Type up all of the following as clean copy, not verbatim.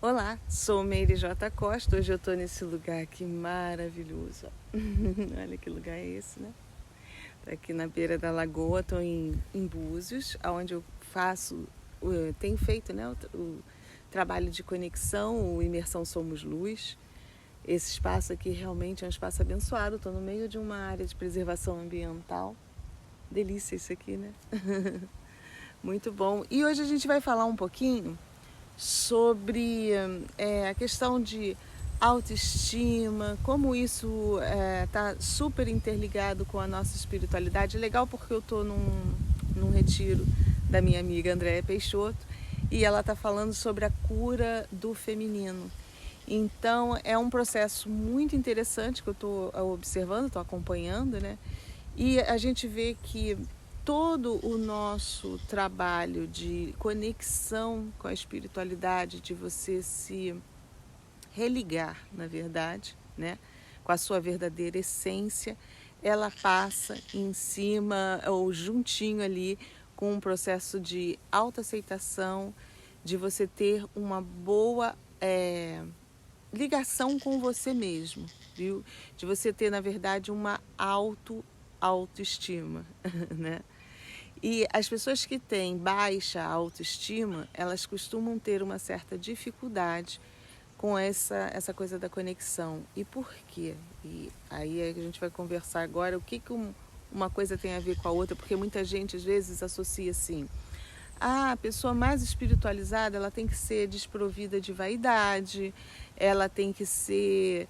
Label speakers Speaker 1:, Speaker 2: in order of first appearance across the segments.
Speaker 1: Olá, sou Meire J. Costa. Hoje eu estou nesse lugar aqui maravilhoso. Olha que lugar é esse, né? Tô aqui na beira da lagoa, estou em Búzios, onde eu tenho feito, né, o trabalho de conexão, o Imersão Somos Luz. Esse espaço aqui realmente é um espaço abençoado. Estou no meio de uma área de preservação ambiental. Delícia isso aqui, né? Muito bom. E hoje a gente vai falar um pouquinho sobre a questão de autoestima, como isso está super interligado com a nossa espiritualidade. É legal porque eu estou num retiro da minha amiga Andréa Peixoto e ela está falando sobre a cura do feminino. Então é um processo muito interessante que eu estou observando, estou acompanhando, né? E a gente vê que todo o nosso trabalho de conexão com a espiritualidade, de você se religar, na verdade, né, com a sua verdadeira essência, ela passa em cima ou juntinho ali com um processo de autoaceitação, de você ter uma boa ligação com você mesmo, viu? De você ter, na verdade, uma autoestima, né? E as pessoas que têm baixa autoestima, elas costumam ter uma certa dificuldade com essa coisa da conexão. E por quê? E aí a gente vai conversar agora o que uma coisa tem a ver com a outra, porque muita gente às vezes associa assim: a pessoa mais espiritualizada, ela tem que ser desprovida de vaidade, ela tem que ser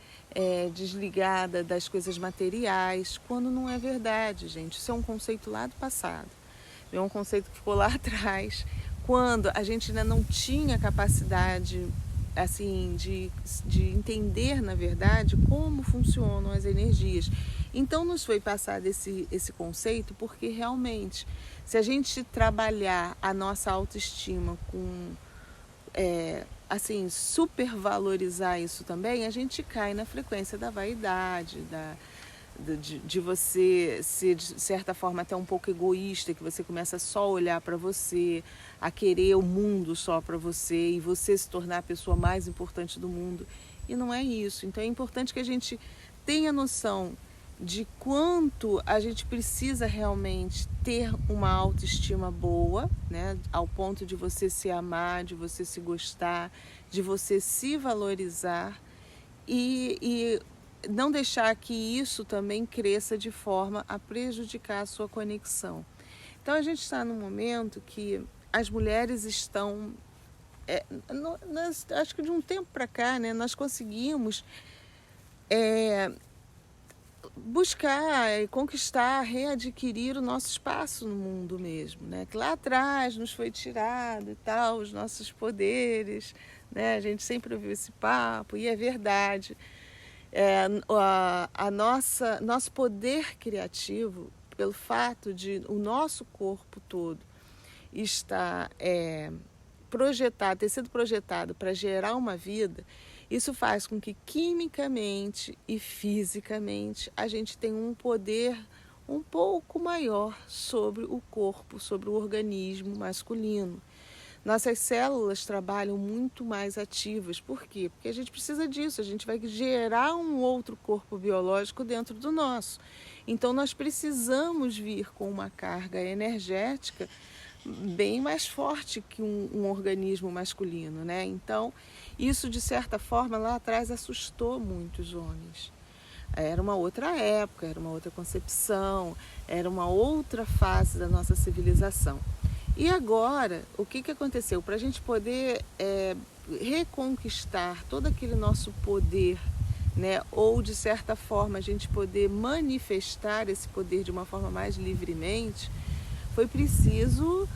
Speaker 1: desligada das coisas materiais, quando não é verdade, gente. Isso é um conceito lá do passado. É um conceito que ficou lá atrás, quando a gente ainda não tinha capacidade assim de entender, na verdade, como funcionam as energias. Então nos foi passado esse conceito porque realmente, se a gente trabalhar a nossa autoestima com assim, supervalorizar isso também, a gente cai na frequência da vaidade, de você ser, de certa forma, até um pouco egoísta, que você começa só a olhar para você, a querer o mundo só para você e você se tornar a pessoa mais importante do mundo. E não é isso. Então é importante que a gente tenha noção de quanto a gente precisa realmente ter uma autoestima boa, né? Ao ponto de você se amar, de você se gostar, de você se valorizar e não deixar que isso também cresça de forma a prejudicar a sua conexão. Então a gente está num momento que as mulheres estão, acho que de um tempo para cá, né, nós conseguimos buscar e conquistar, readquirir o nosso espaço no mundo mesmo, né? Que lá atrás nos foi tirado e tal, os nossos poderes, né? A gente sempre ouviu esse papo e é verdade. Nosso poder criativo, pelo fato de o nosso corpo todo estar ter sido projetado para gerar uma vida, isso faz com que quimicamente e fisicamente a gente tenha um poder um pouco maior sobre o corpo, sobre o organismo masculino. Nossas células trabalham muito mais ativas. Por quê? Porque a gente precisa disso, a gente vai gerar um outro corpo biológico dentro do nosso. Então nós precisamos vir com uma carga energética bem mais forte que um organismo masculino, né? Então isso, de certa forma, lá atrás assustou muitos homens. Era uma outra época, era uma outra concepção, era uma outra fase da nossa civilização. E agora, o que aconteceu? Para a gente poder reconquistar todo aquele nosso poder, né? Ou de certa forma a gente poder manifestar esse poder de uma forma mais livremente, foi preciso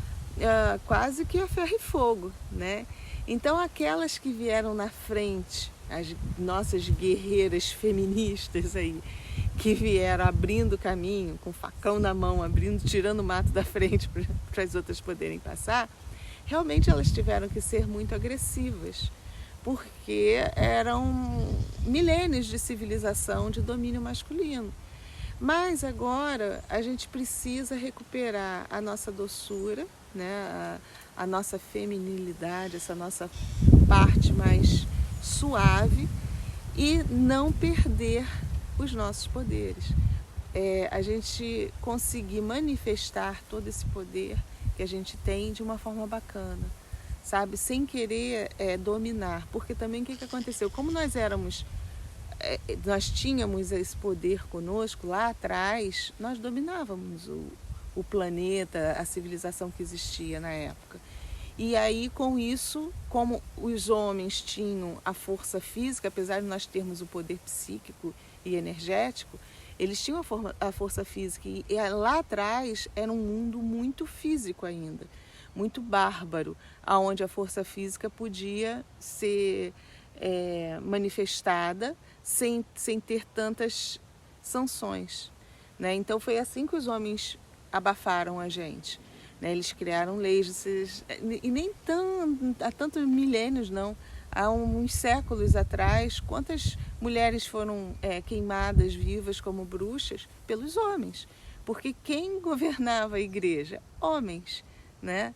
Speaker 1: quase que a ferro e fogo, né? Então aquelas que vieram na frente, as nossas guerreiras feministas aí, que vieram abrindo caminho, com o facão na mão, tirando o mato da frente para as outras poderem passar, realmente elas tiveram que ser muito agressivas, porque eram milênios de civilização de domínio masculino. Mas agora a gente precisa recuperar a nossa doçura, né? a nossa feminilidade, essa nossa parte mais suave e não perder os nossos poderes. A gente conseguir manifestar todo esse poder que a gente tem de uma forma bacana, sabe? Sem querer dominar, porque também o que aconteceu? Como nós tínhamos esse poder conosco lá atrás, nós dominávamos o planeta, a civilização que existia na época. E aí, com isso, como os homens tinham a força física, apesar de nós termos o poder psíquico e energético, eles tinham a força física. E lá atrás era um mundo muito físico ainda, muito bárbaro, onde a força física podia ser manifestada sem ter tantas sanções, né? Então foi assim que os homens abafaram a gente, né? Eles criaram leis, e nem há tantos milênios não, há uns séculos atrás, quantas mulheres foram queimadas vivas como bruxas pelos homens, porque quem governava a igreja? Homens, né?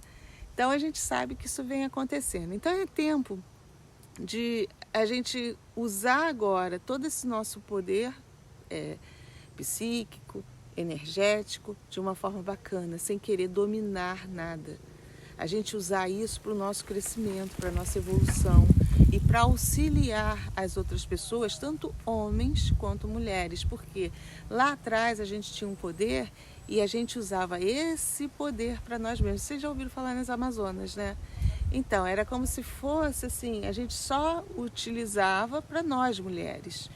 Speaker 1: Então a gente sabe que isso vem acontecendo. Então é tempo de a gente usar agora todo esse nosso poder psíquico, energético, de uma forma bacana, sem querer dominar nada. A gente usar isso para o nosso crescimento, para a nossa evolução e para auxiliar as outras pessoas, tanto homens quanto mulheres, porque lá atrás a gente tinha um poder e a gente usava esse poder para nós mesmos. Vocês já ouviram falar nas Amazonas, né? Então, era como se fosse assim, a gente só utilizava para nós mulheres,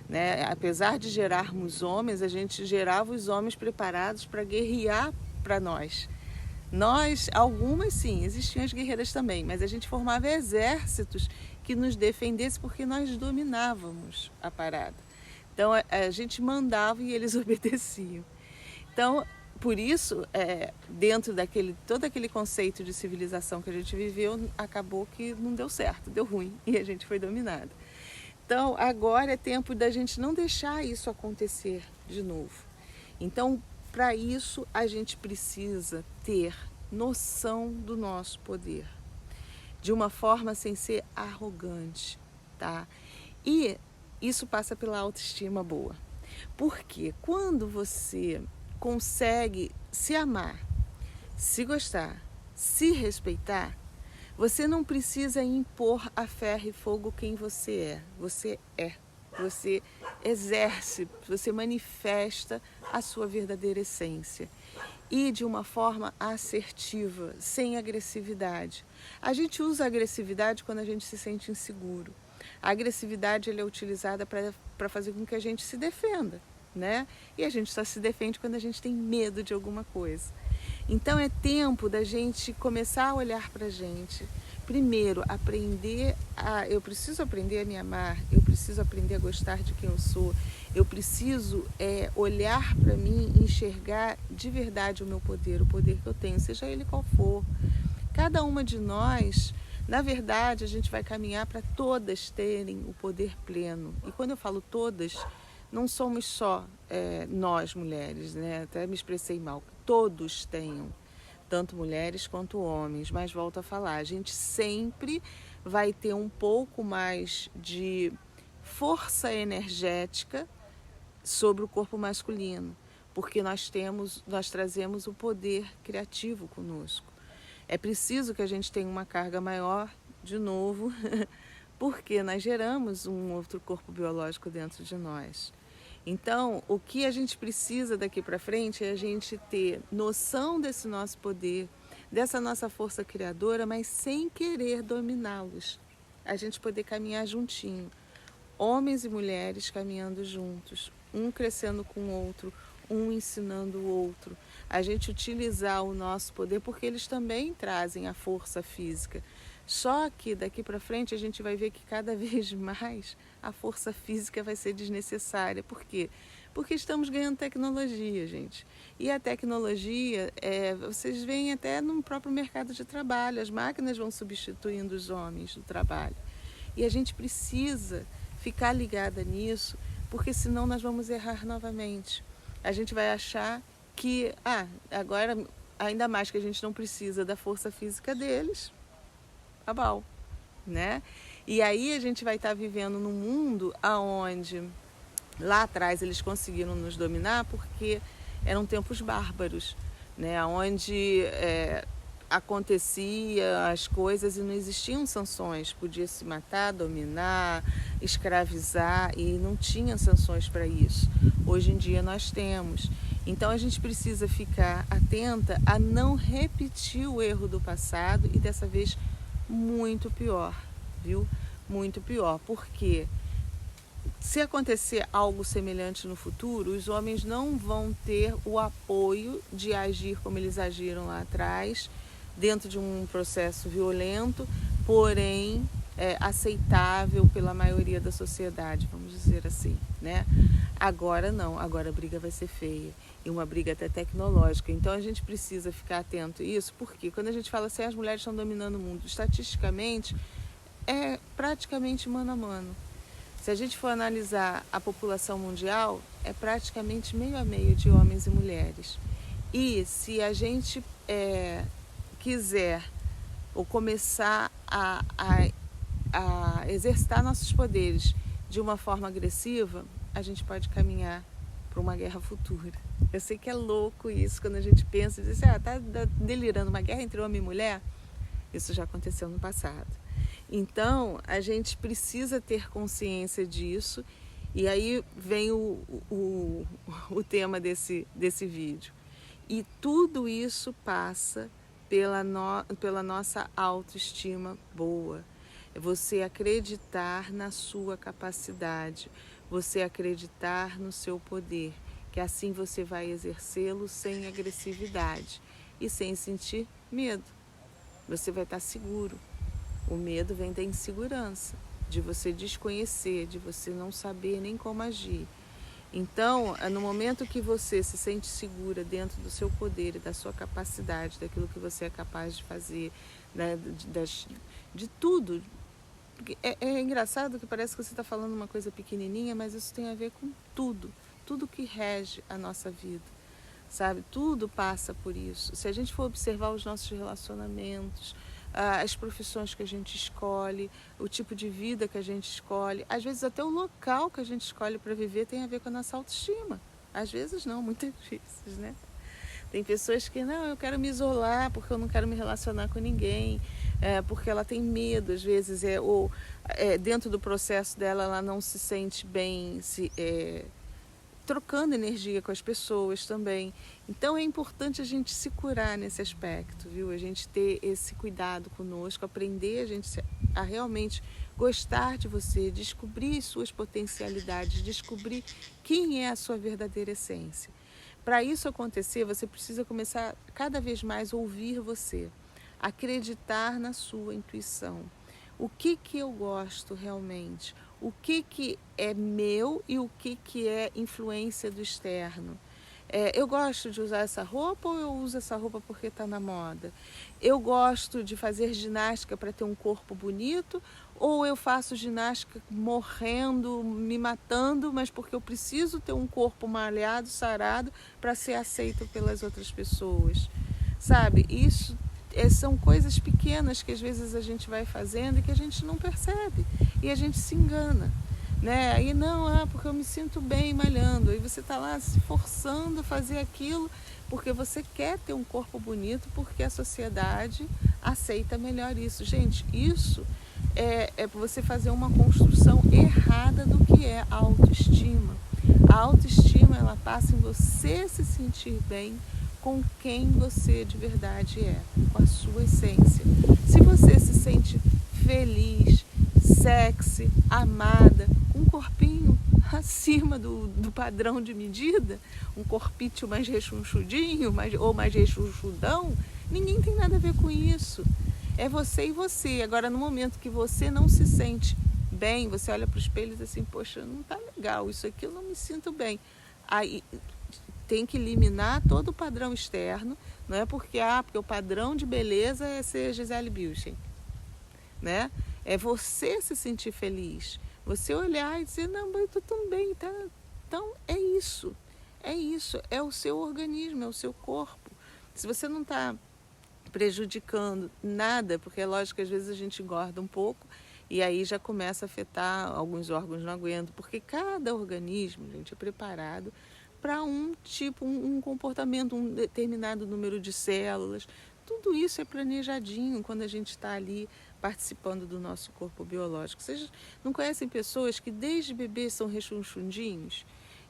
Speaker 1: né? Apesar de gerarmos homens, a gente gerava os homens preparados para guerrear para nós. Nós, algumas sim, existiam as guerreiras também, mas a gente formava exércitos que nos defendessem porque nós dominávamos a parada. Então a gente mandava e eles obedeciam. Então, por isso, dentro todo aquele conceito de civilização que a gente viveu, acabou que não deu certo, deu ruim e a gente foi dominada. Então, agora é tempo da gente não deixar isso acontecer de novo. Então, para isso, a gente precisa ter noção do nosso poder, de uma forma sem ser arrogante, tá? E isso passa pela autoestima boa. Porque quando você consegue se amar, se gostar, se respeitar, você não precisa impor a ferro e fogo quem você é. Você é. Você exerce, você manifesta a sua verdadeira essência. E de uma forma assertiva, sem agressividade. A gente usa a agressividade quando a gente se sente inseguro. A agressividade ela é utilizada para fazer com que a gente se defenda, né? E a gente só se defende quando a gente tem medo de alguma coisa. Então é tempo da gente começar a olhar para a gente. Primeiro, eu preciso aprender a me amar, eu preciso aprender a gostar de quem eu sou, eu preciso olhar para mim e enxergar de verdade o meu poder, o poder que eu tenho, seja ele qual for. Cada uma de nós, na verdade, a gente vai caminhar para todas terem o poder pleno. E quando eu falo todas, não somos só nós mulheres, né? Até me expressei mal, todos tenham. Tanto mulheres quanto homens, mas volto a falar, a gente sempre vai ter um pouco mais de força energética sobre o corpo masculino, porque nós trazemos o poder criativo conosco. É preciso que a gente tenha uma carga maior, de novo, porque nós geramos um outro corpo biológico dentro de nós. Então, o que a gente precisa daqui para frente é a gente ter noção desse nosso poder, dessa nossa força criadora, mas sem querer dominá-los. A gente poder caminhar juntinho, homens e mulheres caminhando juntos, um crescendo com o outro, um ensinando o outro. A gente utilizar o nosso poder, porque eles também trazem a força física. Só que daqui para frente a gente vai ver que cada vez mais a força física vai ser desnecessária. Por quê? Porque estamos ganhando tecnologia, gente. E a tecnologia, vocês veem até no próprio mercado de trabalho, as máquinas vão substituindo os homens do trabalho. E a gente precisa ficar ligada nisso, porque senão nós vamos errar novamente. A gente vai achar que agora ainda mais que a gente não precisa da força física deles, cabal, né? E aí a gente vai estar vivendo num mundo onde lá atrás eles conseguiram nos dominar porque eram tempos bárbaros, né? Onde acontecia as coisas e não existiam sanções, podia se matar, dominar, escravizar e não tinha sanções para isso. Hoje em dia nós temos. Então a gente precisa ficar atenta a não repetir o erro do passado e dessa vez muito pior, viu? Muito pior, porque se acontecer algo semelhante no futuro, os homens não vão ter o apoio de agir como eles agiram lá atrás, dentro de um processo violento, porém aceitável pela maioria da sociedade, vamos dizer assim, né? Agora não, agora a briga vai ser feia, e uma briga até tecnológica. Então a gente precisa ficar atento a isso, porque quando a gente fala assim, as mulheres estão dominando o mundo, estatisticamente é praticamente mano a mano. Se a gente for analisar a população mundial, é praticamente meio a meio de homens e mulheres. E se a gente quiser ou começar a exercitar nossos poderes de uma forma agressiva, a gente pode caminhar para uma guerra futura. Eu sei que é louco isso, quando a gente pensa e diz assim, tá delirando, uma guerra entre homem e mulher? Isso já aconteceu no passado. Então, a gente precisa ter consciência disso, e aí vem o tema desse vídeo. E tudo isso passa pela nossa autoestima boa. É você acreditar na sua capacidade, você acreditar no seu poder, que assim você vai exercê-lo sem agressividade e sem sentir medo. Você vai estar seguro. O medo vem da insegurança, de você desconhecer, de você não saber nem como agir. Então, no momento que você se sente segura dentro do seu poder e da sua capacidade, daquilo que você é capaz de fazer, né, de tudo. É engraçado que parece que você está falando uma coisa pequenininha, mas isso tem a ver com tudo que rege a nossa vida, sabe? Tudo passa por isso. Se a gente for observar os nossos relacionamentos, as profissões que a gente escolhe, o tipo de vida que a gente escolhe, às vezes até o local que a gente escolhe para viver tem a ver com a nossa autoestima. Às vezes não, muitas vezes, né? Tem pessoas que, não, eu quero me isolar porque eu não quero me relacionar com ninguém, porque ela tem medo, às vezes, ou dentro do processo dela ela não se sente bem trocando energia com as pessoas também. Então é importante a gente se curar nesse aspecto, viu? A gente ter esse cuidado conosco, aprender a realmente gostar de você, descobrir suas potencialidades, descobrir quem é a sua verdadeira essência. Para isso acontecer, você precisa começar cada vez mais a ouvir você, acreditar na sua intuição. O que eu gosto realmente? O que é meu e o que é influência do externo? Eu gosto de usar essa roupa ou eu uso essa roupa porque está na moda? Eu gosto de fazer ginástica para ter um corpo bonito ou eu faço ginástica morrendo, me matando, mas porque eu preciso ter um corpo malhado, sarado para ser aceito pelas outras pessoas? Sabe, isso são coisas pequenas que às vezes a gente vai fazendo e que a gente não percebe e a gente se engana, né? Aí não, porque eu me sinto bem malhando, aí você está lá se forçando a fazer aquilo porque você quer ter um corpo bonito, porque a sociedade aceita melhor isso. Gente, isso é você fazer uma construção errada do que é a autoestima. A autoestima, ela passa em você se sentir bem com quem você de verdade é, com a sua essência. Se você se sente feliz, sexy, amada, com um corpinho acima do padrão de medida, um corpício mais rechonchudinho ou mais rechonchudão, ninguém tem nada a ver com isso. É você e você. Agora, no momento que você não se sente bem, você olha para o espelho e diz assim, poxa, não tá legal, isso aqui eu não me sinto bem. Aí tem que eliminar todo o padrão externo, não é porque o padrão de beleza é ser Gisele Bündchen, né? É você se sentir feliz, você olhar e dizer, não, mas eu tô tão bem, tá? Então é isso, é o seu organismo, é o seu corpo. Se você não está prejudicando nada, porque é lógico que às vezes a gente engorda um pouco e aí já começa a afetar, alguns órgãos não aguentam, porque cada organismo, gente, é preparado para um tipo, um comportamento, um determinado número de células. Tudo isso é planejadinho quando a gente está ali participando do nosso corpo biológico. Vocês não conhecem pessoas que desde bebês são rechonchudinhos?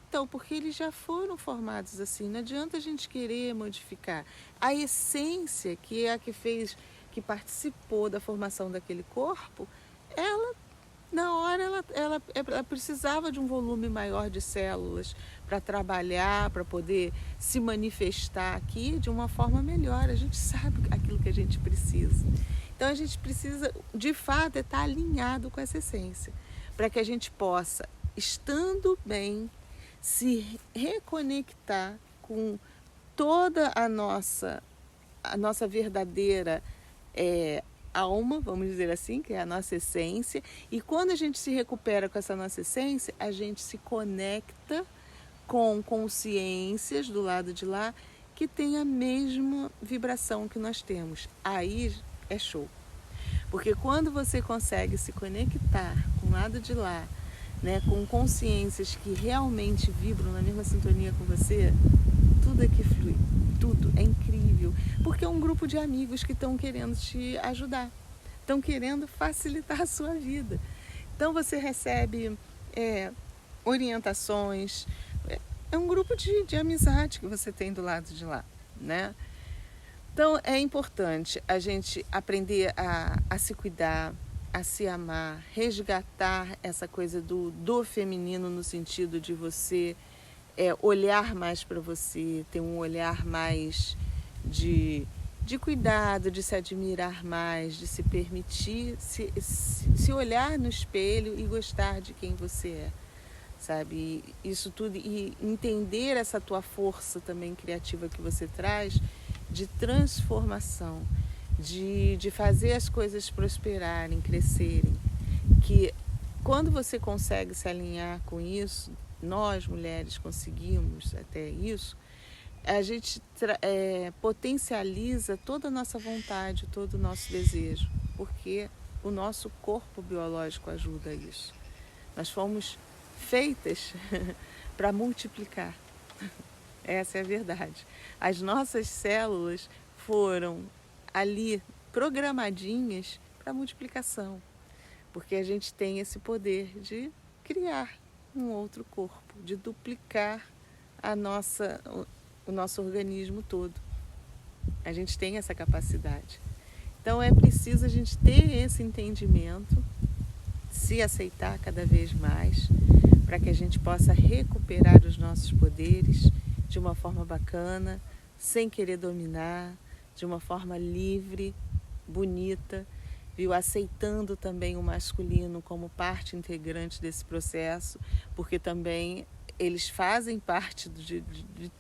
Speaker 1: Então, porque eles já foram formados assim, não adianta a gente querer modificar. A essência, que é a que fez, que participou da formação daquele corpo, ela, na hora, ela precisava de um volume maior de células para trabalhar, para poder se manifestar aqui de uma forma melhor. A gente sabe aquilo que a gente precisa. Então, a gente precisa, de fato, estar alinhado com essa essência, para que a gente possa, estando bem, se reconectar com toda a nossa verdadeira alma, vamos dizer assim, que é a nossa essência. E quando a gente se recupera com essa nossa essência, a gente se conecta com consciências do lado de lá que tem a mesma vibração que nós temos. Aí é show. Porque quando você consegue se conectar com o lado de lá, né, com consciências que realmente vibram na mesma sintonia com você, tudo é que flui, tudo é incrível, porque é um grupo de amigos que estão querendo te ajudar, estão querendo facilitar a sua vida. Então você recebe orientações, é um grupo de amizade que você tem do lado de lá, né? Então é importante a gente aprender a se cuidar, a se amar, resgatar essa coisa do feminino no sentido de você olhar mais para você, ter um olhar mais de cuidado, de se admirar mais, de se permitir, se olhar no espelho e gostar de quem você é, sabe? Isso tudo, e entender essa tua força também criativa que você traz, de transformação, de fazer as coisas prosperarem, crescerem, que quando você consegue se alinhar com isso, nós mulheres conseguimos até isso, a gente potencializa toda a nossa vontade, todo o nosso desejo, porque o nosso corpo biológico ajuda a isso. Nós fomos feitas para multiplicar, essa é a verdade. As nossas células foram ali programadinhas para multiplicação, porque a gente tem esse poder de criar um outro corpo, de duplicar o nosso organismo todo. A gente tem essa capacidade. Então é preciso a gente ter esse entendimento, se aceitar cada vez mais, para que a gente possa recuperar os nossos poderes de uma forma bacana, sem querer dominar, de uma forma livre, bonita, viu? Aceitando também o masculino como parte integrante desse processo, porque também eles fazem parte de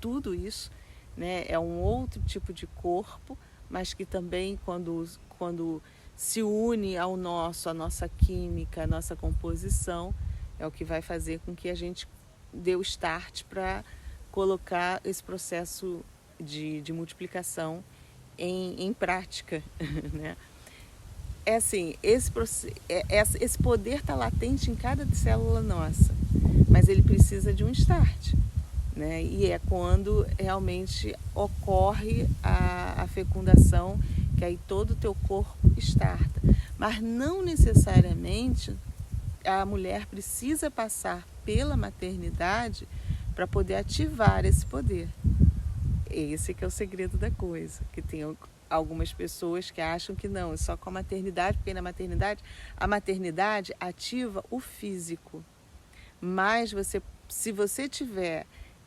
Speaker 1: tudo isso, né? É um outro tipo de corpo, mas que também quando se une ao nosso, a nossa química, a nossa composição, é o que vai fazer com que a gente dê o start para colocar esse processo de multiplicação em prática, né? É assim, esse poder está latente em cada célula nossa, mas ele precisa de um start, né? E é quando realmente ocorre a fecundação, que aí todo o teu corpo starta. Mas não necessariamente a mulher precisa passar pela maternidade para poder ativar esse poder. Esse que é o segredo da coisa, que tem algumas pessoas que acham que não, é só com a maternidade, porque na maternidade, a maternidade ativa o físico. Mas se você tiver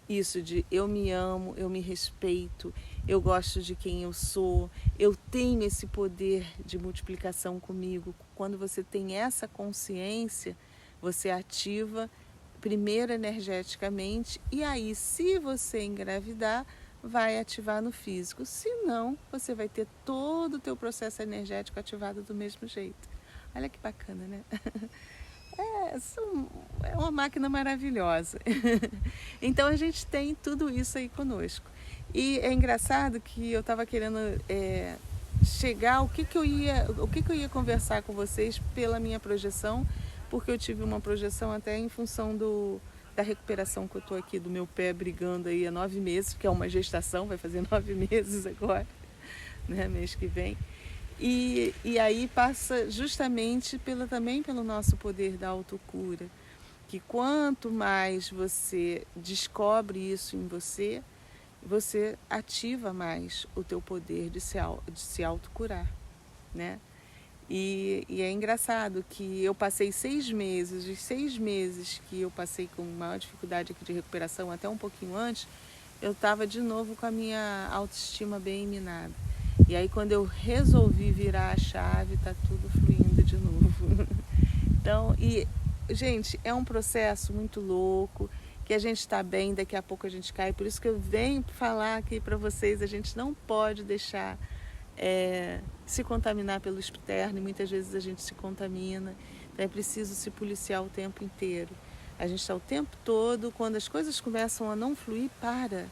Speaker 1: isso de eu me amo, eu me respeito, eu gosto de quem eu sou, eu tenho esse poder de multiplicação comigo, quando você tem essa consciência, você ativa primeiro energeticamente e aí, se você engravidar, vai ativar no físico. Se não, você vai ter todo o teu processo energético ativado do mesmo jeito. Olha que bacana, né? É uma máquina maravilhosa. Então a gente tem tudo isso aí conosco. E é engraçado que eu estava querendo chegar o que eu ia conversar com vocês pela minha projeção, porque eu tive uma projeção até em função da recuperação que eu estou aqui do meu pé brigando aí há 9 meses, que é uma gestação, vai fazer 9 meses agora, né, mês que vem. E aí passa justamente também pelo nosso poder da autocura, que quanto mais você descobre isso em você, você ativa mais o teu poder de se autocurar, né? E é engraçado que eu passei 6 meses, os 6 meses que eu passei com maior dificuldade aqui de recuperação, até um pouquinho antes, eu estava de novo com a minha autoestima bem minada. E aí quando eu resolvi virar a chave, tá tudo fluindo de novo. Então, gente, é um processo muito louco, que a gente está bem, daqui a pouco a gente cai. Por isso que eu venho falar aqui para vocês, a gente não pode deixar se contaminar pelo externo, e muitas vezes a gente se contamina. Então é preciso se policiar o tempo inteiro. A gente está o tempo todo, quando as coisas começam a não fluir, para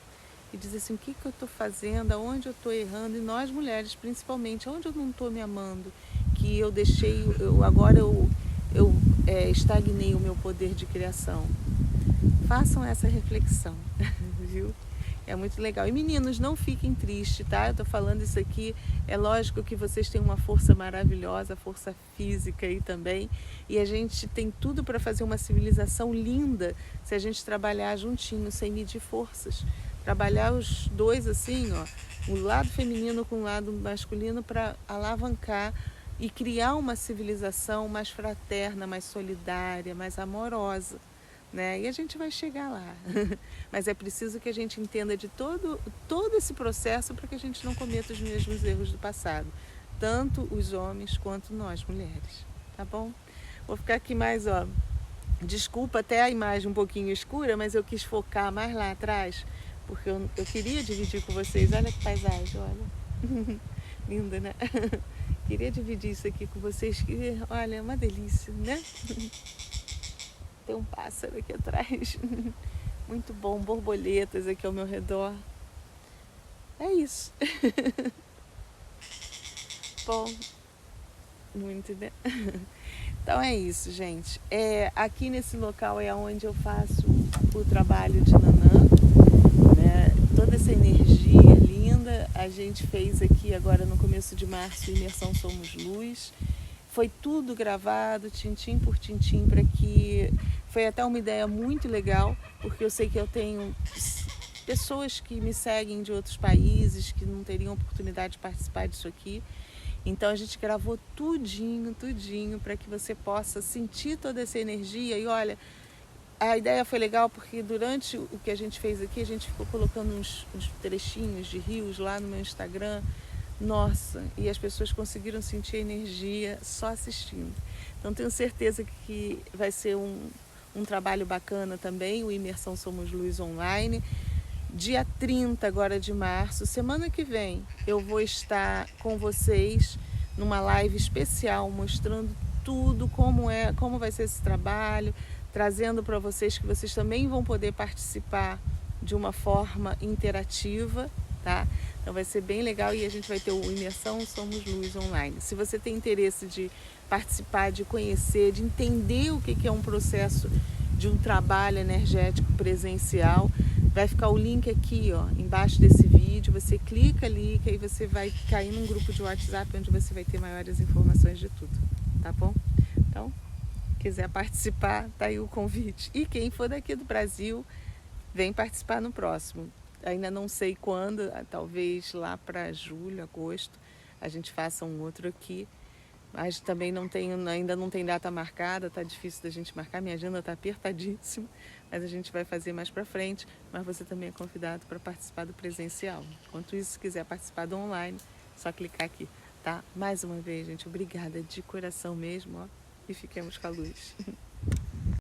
Speaker 1: e diz assim, o que eu estou fazendo, aonde eu estou errando, e nós mulheres principalmente, aonde eu não estou me amando, que eu deixei, agora eu estagnei o meu poder de criação. Façam essa reflexão, viu? É muito legal. E meninos, não fiquem tristes, tá? Eu tô falando isso aqui, é lógico que vocês têm uma força maravilhosa, força física aí também, e a gente tem tudo para fazer uma civilização linda se a gente trabalhar juntinho, sem medir forças. Trabalhar os dois assim, ó, o lado feminino com o lado masculino, para alavancar e criar uma civilização mais fraterna, mais solidária, mais amorosa, né? E a gente vai chegar lá. Mas é preciso que a gente entenda de todo esse processo para que a gente não cometa os mesmos erros do passado, tanto os homens quanto nós mulheres, tá bom? Vou ficar aqui mais, ó. Desculpa até a imagem um pouquinho escura, mas eu quis focar mais lá atrás, porque eu queria dividir com vocês. Olha que paisagem, olha. Linda, né? Queria dividir isso aqui com vocês, que, olha, é uma delícia, né? Tem um pássaro aqui atrás. Muito bom, borboletas aqui ao meu redor. É isso. Bom, muito, né? Então é isso, gente. Aqui nesse local é onde eu faço o trabalho de Nanã, né? Toda essa energia linda a gente fez aqui agora no começo de março, Imersão Somos Luz. Foi tudo gravado, tintim por tintim, para que... Foi até uma ideia muito legal, porque eu sei que eu tenho pessoas que me seguem de outros países, que não teriam oportunidade de participar disso aqui. Então a gente gravou tudinho, para que você possa sentir toda essa energia. E olha, a ideia foi legal porque durante o que a gente fez aqui, a gente ficou colocando uns trechinhos de rios lá no meu Instagram. Nossa, e as pessoas conseguiram sentir a energia só assistindo. Então tenho certeza que vai ser um trabalho bacana também, o Imersão Somos Luz Online. Dia 30 agora de março, semana que vem, eu vou estar com vocês numa live especial, mostrando tudo, como vai ser esse trabalho, trazendo para vocês que vocês também vão poder participar de uma forma interativa, tá? Então vai ser bem legal, e a gente vai ter o Imersão Somos Luz Online. Se você tem interesse de participar, de conhecer, de entender o que é um processo de um trabalho energético presencial, vai ficar o link aqui, ó, embaixo desse vídeo. Você clica ali, que aí você vai cair num grupo de WhatsApp onde você vai ter maiores informações de tudo, tá bom? Então, quiser participar, tá aí o convite. E quem for daqui do Brasil, vem participar no próximo. Ainda não sei quando, talvez lá para julho, agosto, a gente faça um outro aqui. Mas também ainda não tem data marcada, tá difícil da gente marcar, minha agenda tá apertadíssima, mas a gente vai fazer mais para frente. Mas você também é convidado para participar do presencial. Enquanto isso, se quiser participar do online, só clicar aqui, tá? Mais uma vez, gente, obrigada de coração mesmo, ó, e fiquemos com a luz.